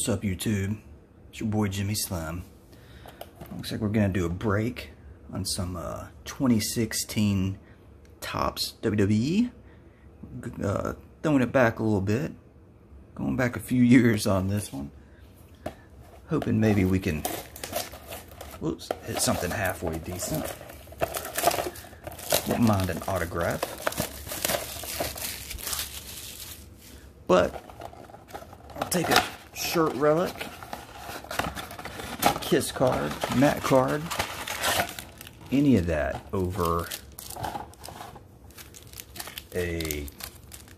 What's up, YouTube? It's your boy Jimmy Slim. Looks like we're gonna do a break on some 2016 Topps WWE. Throwing it back a little bit, going back a few years on this one. Hoping maybe we can, hit something halfway decent. Wouldn't mind an autograph, but I'll take a shirt relic, kiss card, mat card, any of that over a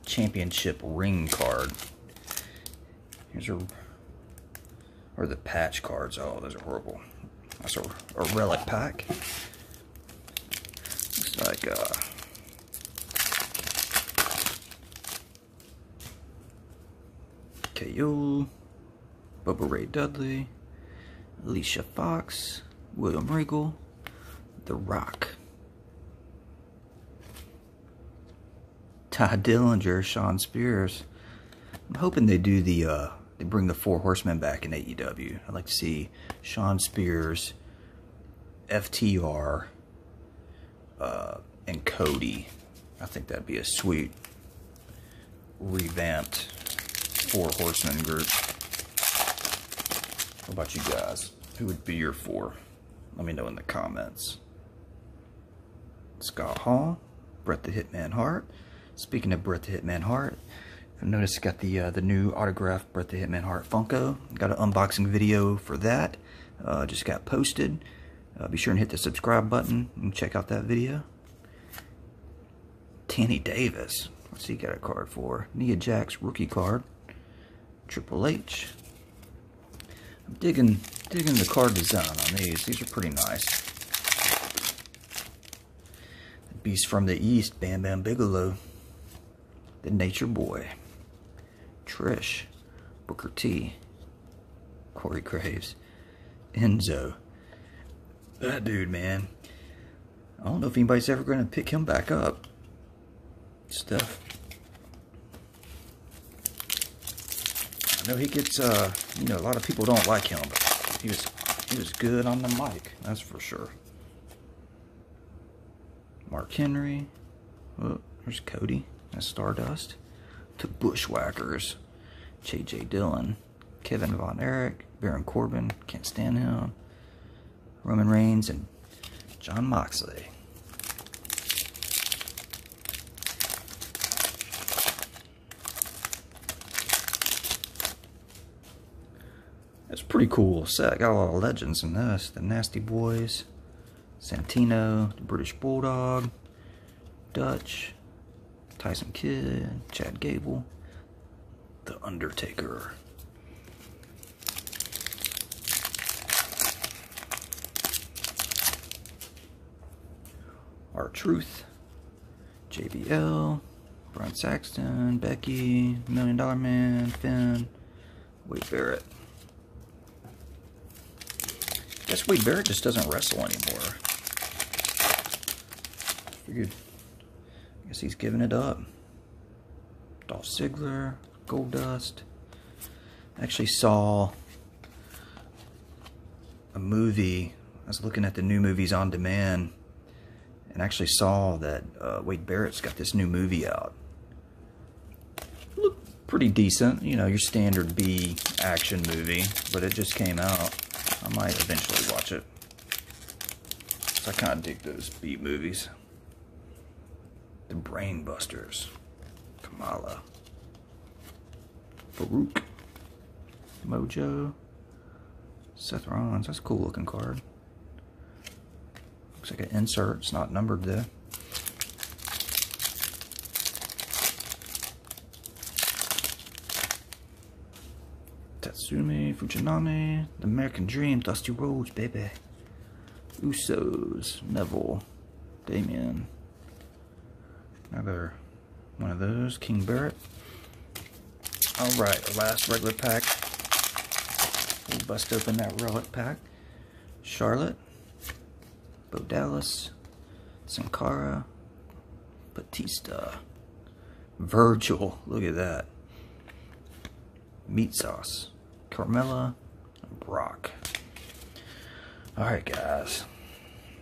championship ring card. Here's or the patch cards. Oh, those are horrible. That's a relic pack. Looks like KO, Bubba Ray Dudley, Alicia Fox, William Regal, The Rock, Ty Dillinger, Shawn Spears. I'm hoping they do they bring the Four Horsemen back in AEW. I'd like to see Shawn Spears, FTR, and Cody. I think that'd be a sweet revamped Four Horsemen group. What about you guys? Who would be your four? Let me know in the comments. Scott Hall, Bret the Hitman Hart. Speaking of Bret the Hitman Hart, I noticed got the new autographed Bret the Hitman Hart Funko. Got an unboxing video for that. Just got posted. Be sure and hit the subscribe button and check out that video. Tanny Davis. What's he got a card for? Nia Jax rookie card. Triple H. I'm digging the card design on these. These are pretty nice. The Beast from the East, Bam Bam Bigelow. The Nature Boy. Trish. Booker T. Corey Graves. Enzo. That dude, man. I don't know if anybody's ever going to pick him back up. Stuff. I know he gets, you know, a lot of people don't like him, but he was good on the mic, that's for sure. Mark Henry. Oh, there's Cody. That's Stardust. To Bushwhackers. J.J. Dillon. Kevin Von Erich. Baron Corbin. Can't stand him. Roman Reigns and Jon Moxley. It's a pretty cool set. Got a lot of legends in this. The Nasty Boys, Santino, the British Bulldog, Dutch, Tyson Kidd, Chad Gable, The Undertaker. R-Truth, JBL, Brian Saxton, Becky, $1 Million Man, Finn, Wade Barrett. I guess Wade Barrett just doesn't wrestle anymore. Figured, I guess he's giving it up. Dolph Ziggler, Goldust. I actually saw a movie. I was looking at the new movies on demand, and actually saw that Wade Barrett's got this new movie out. Looked pretty decent, you know, your standard B action movie, but it just came out. I might eventually watch it. So I kind of dig those B movies. The Brain Busters. Kamala. Farouk. Mojo. Seth Rollins. That's a cool looking card. Looks like an insert. It's not numbered though. Tatsumi Fujinami, The American Dream, Dusty Rhodes, baby. Usos, Neville, Damien. Another one of those, King Barrett. Alright, our last regular pack. We'll bust open that relic pack. Charlotte, Bo Dallas, Sin Cara, Batista, Virgil, look at that. Meat Sauce, Carmella, and Brock. Alright, guys.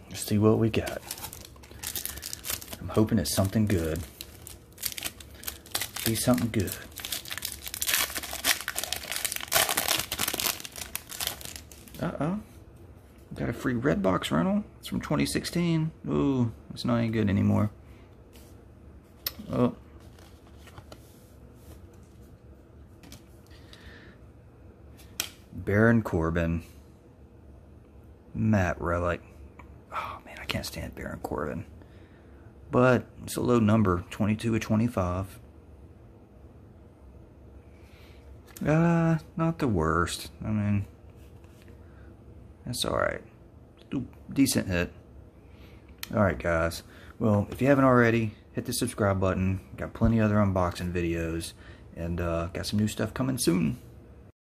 Let's see what we got. I'm hoping it's something good. Be something good. Uh-oh. Got a free Redbox rental. It's from 2016. Ooh, it's not any good anymore. Oh. Baron Corbin. Matt Relic. Oh, man, I can't stand Baron Corbin. But it's a low number. 22 of 25. Not the worst. I mean, that's alright. Decent hit. Alright, guys. Well, if you haven't already, hit the subscribe button. Got plenty of other unboxing videos. And got some new stuff coming soon.